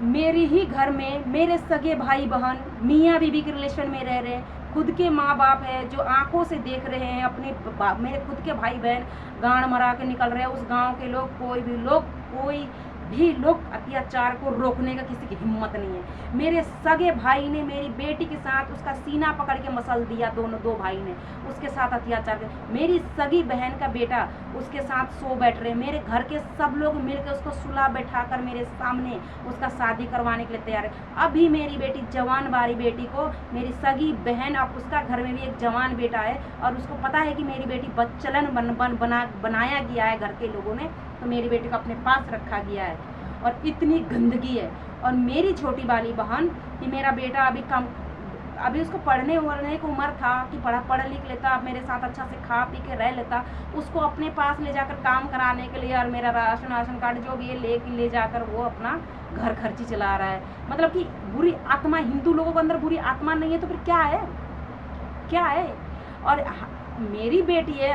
मेरी ही घर में मेरे सगे भाई बहन मियाँ बीवी के रिलेशन में रह रहे हैं, खुद के माँ बाप है जो आंखों से देख रहे हैं अपने मेरे खुद के भाई बहन गांड मरा के निकल रहे हैं, उस गांव के लोग कोई भी लोग अत्याचार को रोकने का किसी की हिम्मत नहीं है। मेरे सगे भाई ने मेरी बेटी के साथ उसका सीना पकड़ के मसल दिया, दोनों दो भाई ने उसके साथ अत्याचार कर। मेरी सगी बहन का बेटा उसके साथ सो बैठ रहे, मेरे घर के सब लोग मिलकर उसको सुला बैठाकर मेरे सामने उसका शादी करवाने के लिए तैयार है। अभी मेरी बेटी जवान बारी बेटी को मेरी सगी बहन, अब उसका घर में भी एक जवान बेटा है और उसको पता है कि मेरी बेटी बच्चलन बनाया गया है घर के लोगों ने, तो मेरी बेटी को अपने पास रखा गया है। और इतनी गंदगी है। और मेरी छोटी वाली बहन कि मेरा बेटा अभी उसको पढ़ने वढ़ने की उम्र था कि पढ़ लिख लेता, अब मेरे साथ अच्छा से खा पी के रह लेता, उसको अपने पास ले जाकर काम कराने के लिए और मेरा राशन कार्ड जो भी है ले जाकर वो अपना घर खर्ची चला रहा है। मतलब कि बुरी आत्मा, हिंदू लोगों के अंदर बुरी आत्मा नहीं है तो फिर क्या है। और मेरी बेटी है,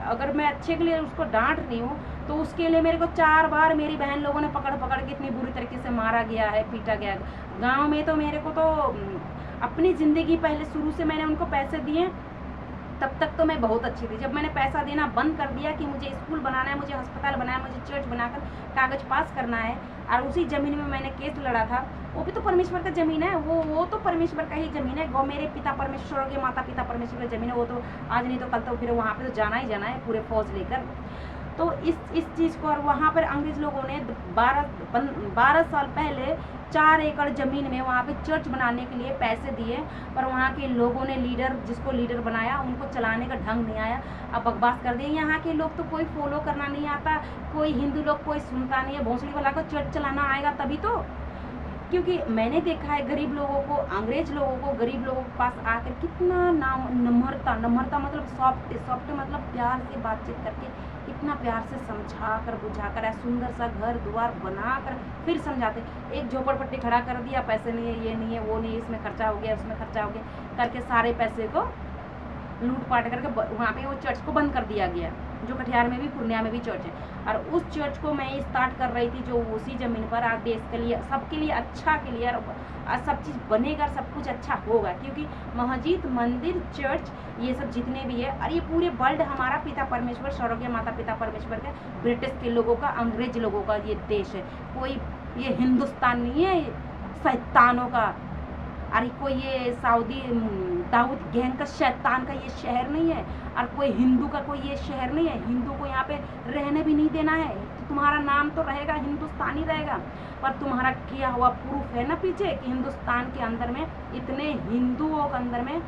अगर मैं अच्छे के लिए उसको डांट रही हूँ तो उसके लिए मेरे को 4 बार मेरी बहन लोगों ने पकड़ के इतनी बुरी तरीके से मारा गया है, पीटा गया है। गांव में तो मेरे को तो अपनी ज़िंदगी पहले शुरू से मैंने उनको पैसे दिए, तब तक तो मैं बहुत अच्छी थी। जब मैंने पैसा देना बंद कर दिया कि मुझे स्कूल बनाना है, मुझे अस्पताल बनाना है, मुझे चर्च बनाकर कागज़ पास करना है, और उसी ज़मीन में मैंने केस लड़ा था, वो भी तो परमेश्वर का ज़मीन है, वो तो परमेश्वर का ही ज़मीन है। वो मेरे पिता परमेश्वर के माता पिता परमेश्वर का ज़मीन है, वो तो आज नहीं तो कल तो फिर वहाँ पे तो जाना ही जाना है पूरे फौज लेकर। तो इस चीज़ को, और वहाँ पर अंग्रेज़ लोगों ने 12 साल पहले 4 एकड़ ज़मीन में वहाँ पे चर्च बनाने के लिए पैसे दिए, पर वहाँ के लोगों ने जिसको लीडर बनाया उनको चलाने का ढंग नहीं आया। अब बकवास कर दिए। यहाँ के लोग तो कोई फॉलो करना नहीं आता, कोई हिंदू लोग कोई सुनता नहीं है। भोसड़ी वाला को चर्च चलाना आएगा तभी तो, क्योंकि मैंने देखा है गरीब लोगों को, अंग्रेज लोगों को गरीब लोगों के पास आकर कितना नम्रता मतलब सॉफ्ट मतलब प्यार से बातचीत करके, कितना प्यार से समझा कर बुझा कर सुंदर सा घर द्वार बना कर फिर समझाते। एक झोपड़पट्टी खड़ा कर दिया, पैसे नहीं है, ये नहीं है, वो नहीं है, इसमें खर्चा हो गया, उसमें खर्चा हो गया करके सारे पैसे को लूट पाट करके वहाँ पे वो चर्च को बंद कर दिया गया, जो कटिहार में भी पूर्णिया में भी चर्च है। और उस चर्च को मैं स्टार्ट कर रही थी जो उसी ज़मीन पर आज देश के लिए, सबके लिए, अच्छा के लिए, और सब चीज़ बनेगा, सब कुछ अच्छा होगा, क्योंकि मस्जिद मंदिर चर्च ये सब जितने भी है, और ये पूरे वर्ल्ड हमारा पिता परमेश्वर, स्वर्गीय माता पिता परमेश्वर का, ब्रिटिश के लोगों का, अंग्रेज लोगों का ये देश है। कोई ये हिंदुस्तान नहीं है शैतानों का, अरे कोई ये सऊदी दाऊद गैंग का शैतान का ये शहर नहीं है, और कोई हिंदू का कोई ये शहर नहीं है। हिंदू को यहाँ पे रहने भी नहीं देना है। तो तुम्हारा नाम तो रहेगा हिंदुस्तानी रहेगा, पर तुम्हारा किया हुआ प्रूफ है ना पीछे कि हिंदुस्तान के अंदर में इतने हिंदुओं के अंदर में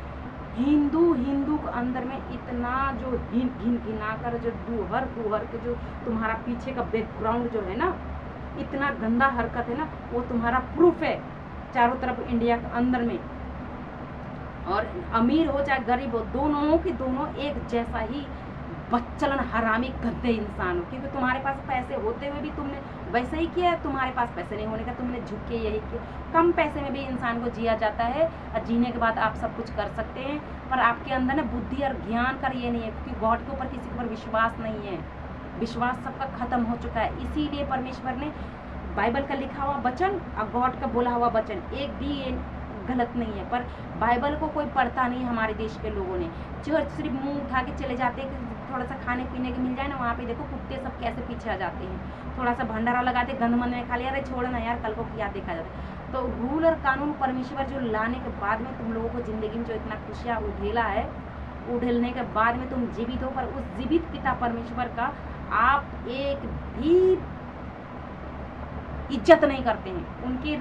हिंदू के अंदर में इतना जो घिना कर जो दूहर के जो तुम्हारा पीछे का बैकग्राउंड जो है ना, इतना गंदा हरकत है ना, वो तुम्हारा प्रूफ है चारों तरफ इंडिया के अंदर में। और अमीर हो चाहे गरीब हो, दोनों एक जैसा ही बच्चलन हरामी गंदे इंसान हो, क्योंकि तुम्हारे पास पैसे होते हुए भी तुमने वैसे ही किया, तुम्हारे पास पैसे नहीं होने का तुमने झुक के यही किया। कम पैसे में भी इंसान को जिया जाता है, और जीने के बाद आप सब कुछ कर सकते हैं, पर आपके अंदर ना बुद्धि और ज्ञान का ये नहीं है, क्योंकि गॉड के ऊपर किसी के ऊपर विश्वास नहीं है। विश्वास सबका खत्म हो चुका है। इसीलिए परमेश्वर ने बाइबल का लिखा हुआ वचन और गॉड का बोला हुआ वचन एक भी गलत नहीं है, पर बाइबल को कोई पढ़ता नहीं है हमारे देश के लोगों ने। चर्च सिर्फ मुंह उठा के चले जाते हैं कि थोड़ा सा खाने पीने के मिल जाए ना, वहाँ पे देखो कुत्ते सब कैसे पीछे आ जाते हैं। थोड़ा सा भंडारा लगाते, गंदमंद में खा लिया, अरे छोड़ ना यार, कल को क्या देखा जाता है। तो रूल और कानून परमेश्वर जो लाने के बाद में तुम लोगों को ज़िंदगी में जो इतना खुशियाँ उधेला है, उधेलने के बाद में तुम जीवित हो, पर उस जीवित पिता परमेश्वर का आप एक भी इज्जत नहीं करते हैं, उनकी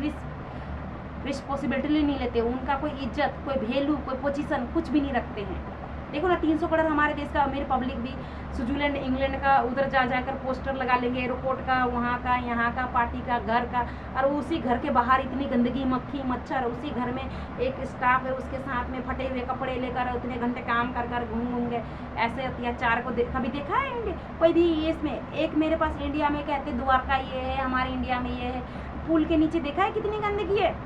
रिस्पॉन्सिबिलिटी नहीं लेते, उनका कोई इज्जत, कोई वैल्यू, कोई पोजीशन कुछ भी नहीं रखते हैं। देखो ना 300 करोड़ हमारे देश का अमीर पब्लिक भी स्विट्जरलैंड इंग्लैंड का उधर जाकर पोस्टर लगा लेंगे, एयरपोर्ट का, वहाँ का, यहाँ का, पार्टी का, घर का, और उसी घर के बाहर इतनी गंदगी, मक्खी मच्छर, उसी घर में एक स्टाफ है उसके साथ में फटे हुए कपड़े लेकर उतने घंटे काम कर घूम गए। ऐसे अत्याचार को कभी देखा है कोई भी इसमें? एक मेरे पास इंडिया में कहते द्वारका ये है, हमारे इंडिया में ये है, पुल के नीचे देखा है कितनी गंदगी है?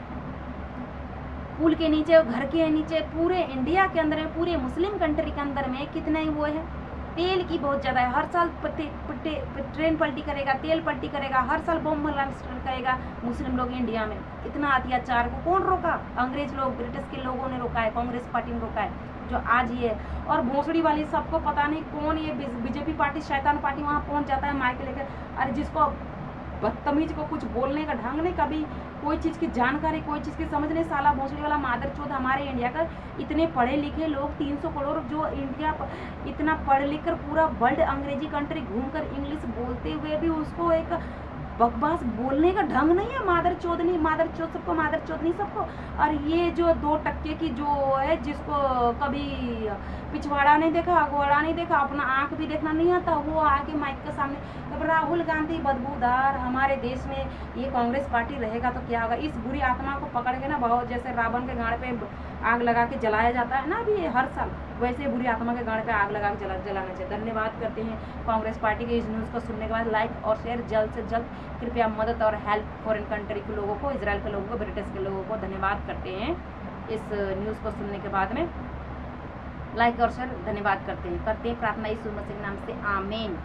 पुल के नीचे, घर के नीचे, पूरे इंडिया के अंदर में, पूरे मुस्लिम कंट्री के अंदर में कितना ही वो है, तेल की बहुत ज़्यादा है, हर साल ट्रेन पलटी करेगा, तेल पलटी करेगा, हर साल बम ब्लास्ट करेगा मुस्लिम लोग इंडिया में। इतना अत्याचार को कौन रोका? अंग्रेज लोग, ब्रिटिश के लोगों ने रोका है, कांग्रेस पार्टी ने रोका है, जो आज ये है। और भोसड़ी वाली सबको पता नहीं कौन ये बीजेपी पार्टी, शैतान पार्टी वहाँ पहुँच जाता है माइक लेकर। अरे जिसको बदतमीज को कुछ बोलने का ढंग नहीं, कभी कोई चीज़ की जानकारी, कोई चीज़ की समझ नहीं, साला भोसड़ी वाला मादरचोद हमारे इंडिया का। इतने पढ़े लिखे लोग 300 करोड़ जो इंडिया इतना पढ़ लिख कर पूरा वर्ल्ड अंग्रेजी कंट्री घूमकर इंग्लिश बोलते हुए भी उसको एक बकवास बोलने का ढंग नहीं है। मादरचोद नहीं, मादरचोद सबको, मादरचोद नहीं सबको। और ये जो 2 टक्के की जो है, जिसको कभी पिछवाड़ा नहीं देखा, अगवाड़ा नहीं देखा, अपना आँख भी देखना नहीं आता, वो आके माइक के सामने। अब राहुल गांधी बदबूदार, हमारे देश में ये कांग्रेस पार्टी रहेगा तो क्या होगा? इस बुरी आत्मा को पकड़ के ना, बहुत जैसे रावण के गाड़ पे आग लगा के जलाया जाता है ना अभी हर साल, वैसे बुरी आत्मा के गाड़ पे आग लगा के जलाना चाहिए। धन्यवाद करते हैं कांग्रेस पार्टी के इस न्यूज़ को सुनने के बाद। लाइक और शेयर जल्द से जल्द कृपया मदद और हेल्प फॉरेन कंट्री के लोगों को, इसराइल के लोगों को, ब्रिटिश के लोगों को धन्यवाद करते हैं। इस न्यूज़ को सुनने के बाद में लाइक और शेयर धन्यवाद करते हैं प्रार्थना यीशु मसीह के नाम से, आमीन।